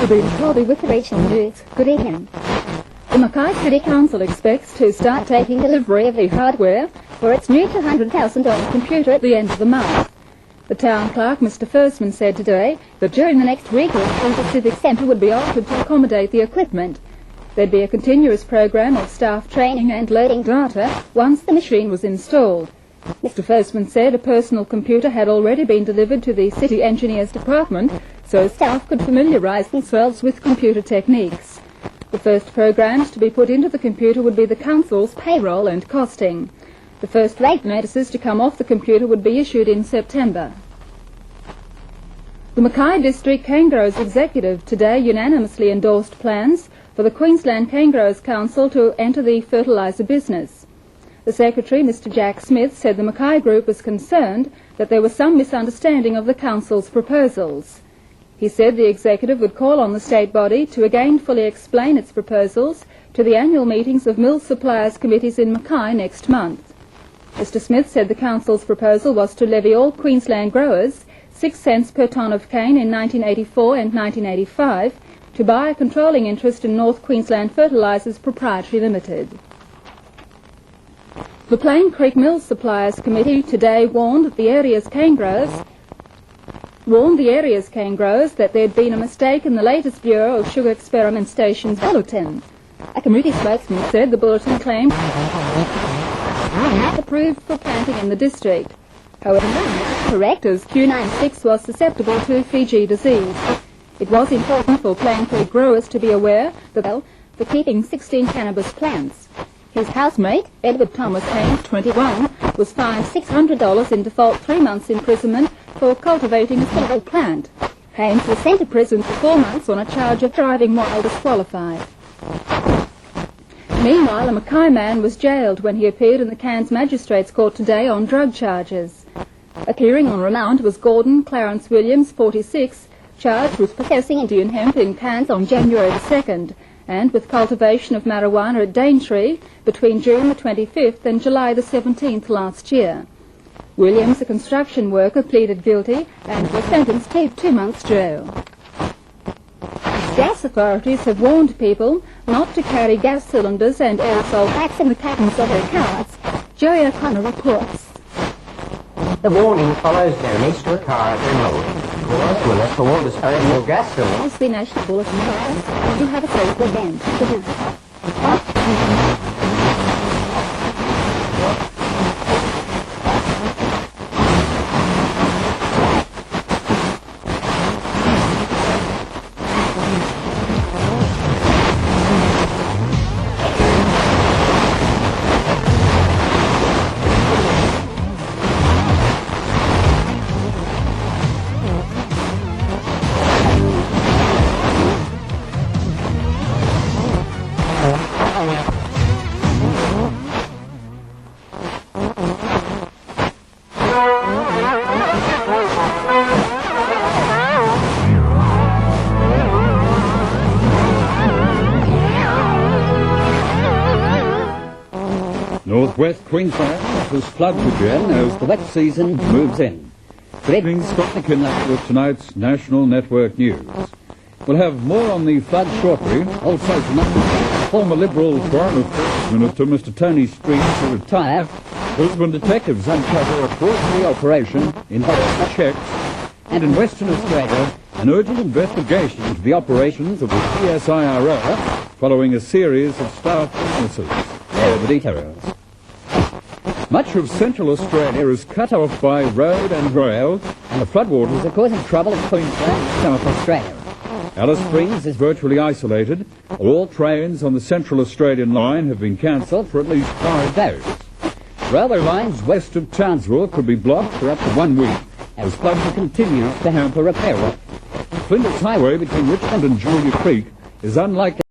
Robbie with the regional news. Good evening. The Mackay City Council expects to start taking delivery of the hardware for its new $200,000 computer at the end of the month. The town clerk, Mr. Firstman, said today that during the next week the civic centre would be altered to accommodate the equipment. There'd be a continuous program of staff training and loading data once the machine was installed. Mr. Firstman said a personal computer had already been delivered to the City Engineers Department so staff could familiarise themselves with computer techniques. The first programs to be put into the computer would be the council's payroll and costing. The first rate notices to come off the computer would be issued in September. The Mackay District Cane Growers Executive today unanimously endorsed plans for the Queensland Cane Growers Council to enter the fertiliser business. The Secretary, Mr. Jack Smith, said the Mackay Group was concerned that there was some misunderstanding of the Council's proposals. He said the Executive would call on the state body to again fully explain its proposals to the annual meetings of Mills Suppliers Committees in Mackay next month. Mr. Smith said the Council's proposal was to levy all Queensland growers 6 cents per tonne of cane in 1984 and 1985 to buy a controlling interest in North Queensland Fertilisers Proprietary Limited. The Plain Creek Mills Suppliers Committee today warned the area's cane growers that there had been a mistake in the latest Bureau of Sugar Experiment Station's bulletin. A committee spokesman said the bulletin claimed not approved for planting in the district. However, that was correct, as Q96 was susceptible to Fiji disease. It was important for Plain Creek growers to be aware that for keeping 16 cannabis plants. His housemate, Edward Thomas Haynes, 21, was fined $600 in default 3 months imprisonment for cultivating a single plant. Haynes was sent to prison for 4 months on a charge of driving while disqualified. Meanwhile, a Mackay man was jailed when he appeared in the Cairns Magistrates Court today on drug charges. Appearing on remand was Gordon Clarence Williams, 46, charged with possessing Indian hemp in Cairns on January the 2nd, and with cultivation of marijuana at Daintree between June the 25th and July the 17th last year. Williams, a construction worker, pleaded guilty and was sentenced to 2 months jail. Gas authorities have warned people not to carry gas cylinders and aerosol packs in the cabins of their cars. Joey O'Connor reports. The warning follows damage to a car at remote. Cause will us for dispose of gas cylinders. As the National Bulletin says, you have a safe event. Good night. Northwest Queensland was flooded again as the wet season moves in. Good evening, Scott McKinley with tonight's National Network News. We'll have more on the flood shortly. Also tonight, former Liberal Foreign Affairs Minister Mr. Tony Street to retire. Brisbane detectives uncover a fraudulent operation involving cheques. And in Western Australia, an urgent investigation into the operations of the CSIRO following a series of staff businesses. There are the details. Much of Central Australia is cut off by road and rail, and the floodwaters are causing trouble in Queensland and South Australia. Alice Springs is virtually isolated. All trains on the Central Australian line have been cancelled for at least 5 days. Railway lines west of Townsville could be blocked for up to 1 week as floods will continue to hamper repair work. Flinders Highway between Richmond and Julia Creek is unlikely